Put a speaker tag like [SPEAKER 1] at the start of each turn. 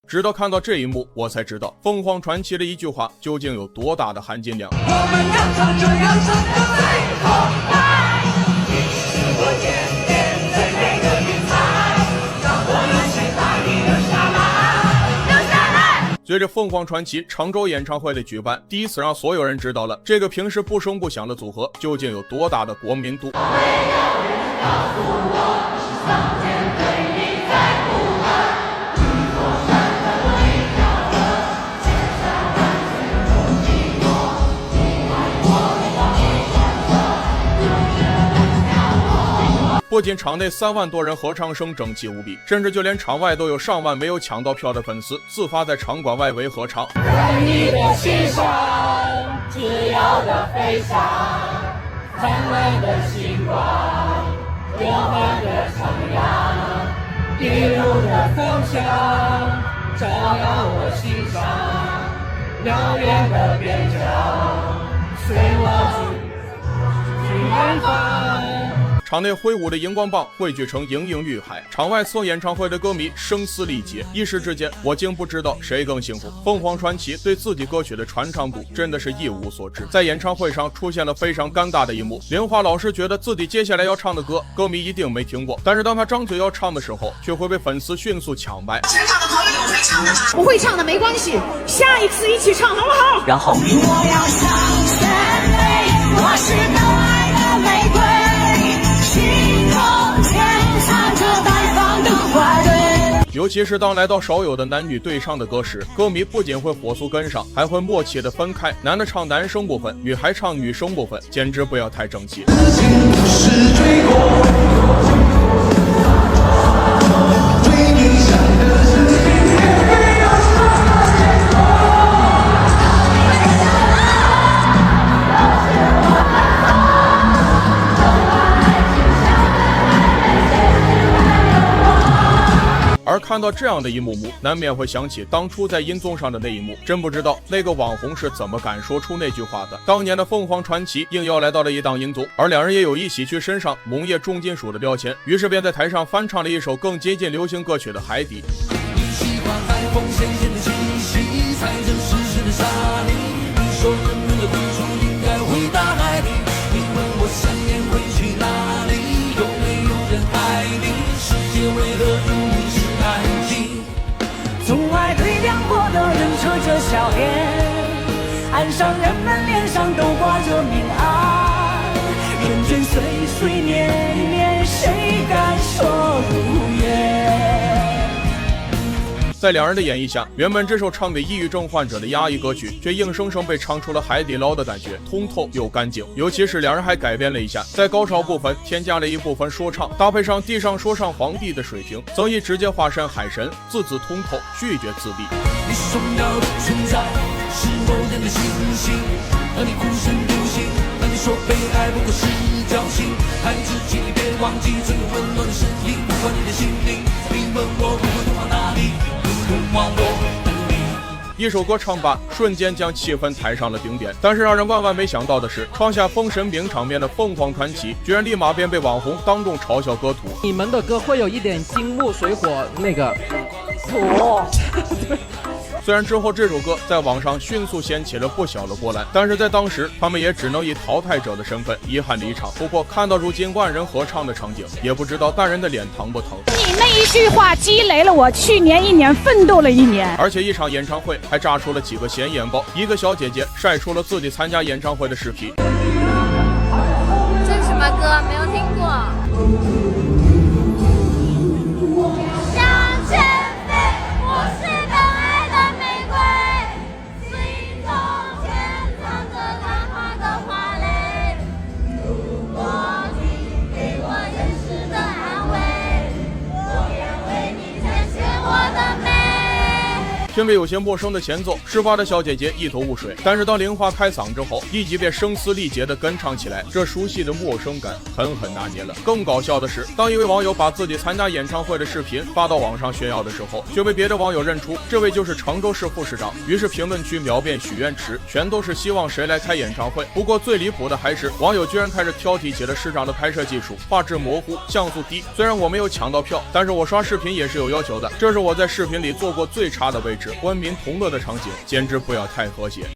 [SPEAKER 1] 直到看到这一幕，我才知道凤凰传奇的一句话究竟有多大的含金量。
[SPEAKER 2] 我们要唱这样唱的最后爱，你是我见面最美的云彩，让我用心把你留下来，留下来。
[SPEAKER 1] 随着凤凰传奇常州演唱会的举办，第一次让所有人知道了这个平时不声不响的组合究竟有多大的国民度。
[SPEAKER 2] 没有人告诉我，上天对你在不安。
[SPEAKER 1] 不仅场内3万多人合唱声整齐无比，甚至就连场外都有上万没有抢到票的粉丝自发在场馆外围合唱。
[SPEAKER 2] 在你的心上，自由的飞翔，灿烂的星光，永恒的徜徉，一路的风向，照耀我心上，遥远的边疆，随我去远方。
[SPEAKER 1] 场内挥舞的荧光棒汇聚成盈盈玉海，场外测演唱会的歌迷声嘶力竭。一时之间，我竟不知道谁更幸福。凤凰传奇对自己歌曲的传唱度真的是一无所知。在演唱会上出现了非常尴尬的一幕，玲花老师觉得自己接下来要唱的歌，歌迷一定没听过，但是当他张嘴要唱的时候，却会被粉丝迅速抢麦。
[SPEAKER 3] 全场的朋友有会唱的吗？
[SPEAKER 4] 不会唱的没关系，下一次一起唱好不好？
[SPEAKER 5] 然后
[SPEAKER 3] 我要上旋律，我是可爱的玫瑰。
[SPEAKER 1] 尤其是当来到少有的男女对唱的歌时，歌迷不仅会火速跟上，还会默契的分开，男的唱男声部分，女孩唱女声部分，简直不要太整齐。而看到这样的一幕幕，难免会想起当初在音综上的那一幕，真不知道那个网红是怎么敢说出那句话的。当年的凤凰传奇应邀来到了一档音综，而两人也有一起去身上蒙业重金属的标签，于是便在台上翻唱了一首更接近流行歌曲的《海底》。
[SPEAKER 2] 你喜欢海风咸咸的气息，踩着湿湿的沙砾，你说人们的归属应该回大海里，你问我想念会去哪里，有没有人爱你，世界为何如此安静？
[SPEAKER 6] 从爱最亮过的人扯着笑脸，岸上人们脸上都挂着明暗，人间岁岁年年，谁敢说如愿？
[SPEAKER 1] 在两人的演绎下，原本这首唱给抑郁症患者的压抑歌曲，却硬生生被唱出了海底捞的感觉，通透又干净。尤其是两人还改编了一下，在高潮部分添加了一部分说唱，搭配上地上说唱皇帝的水平，曾毅直接化身海神，字字通透，句句自闭。
[SPEAKER 2] 你是重要的存在，是某人的星星，当你哭声流星，当你说被爱不过是侥幸，爱自己别忘记最温暖的声音，不管你的心灵，你问我不会通往哪里，通往我的你。
[SPEAKER 1] 一首歌唱罢，瞬间将气氛抬上了顶点。但是让人万万没想到的是，创下封神饼场面的凤凰传奇，居然立马便被网红当众嘲笑歌徒。
[SPEAKER 7] 你们的歌会有一点金木水火那个
[SPEAKER 6] 土。
[SPEAKER 1] 虽然之后这首歌在网上迅速掀起了不小的波澜，但是在当时他们也只能以淘汰者的身份遗憾离场。不过看到如今万人合唱的场景，也不知道大人的脸疼不疼。
[SPEAKER 4] 你那一句话积累了我去年1年奋斗了1年。
[SPEAKER 1] 而且一场演唱会还炸出了几个显眼包，一个小姐姐晒出了自己参加演唱会的视频。
[SPEAKER 8] 这是什么歌？没有听过。
[SPEAKER 1] 品味有些陌生的前奏，事发的小姐姐一头雾水，但是当玲花开嗓之后，立即便声嘶力竭地跟唱起来，这熟悉的陌生感狠狠拿捏了。更搞笑的是，当一位网友把自己参加演唱会的视频发到网上炫耀的时候，却被别的网友认出这位就是常州市副市长，于是评论区秒变许愿池，全都是希望谁来开演唱会。不过最离谱的还是网友居然开始挑剔起了市长的拍摄技术，画质模糊，像素低。虽然我没有抢到票，但是我刷视频也是有要求的，这是我在视频里做过最差的位置，官民同乐的场景，简直不要太和谐。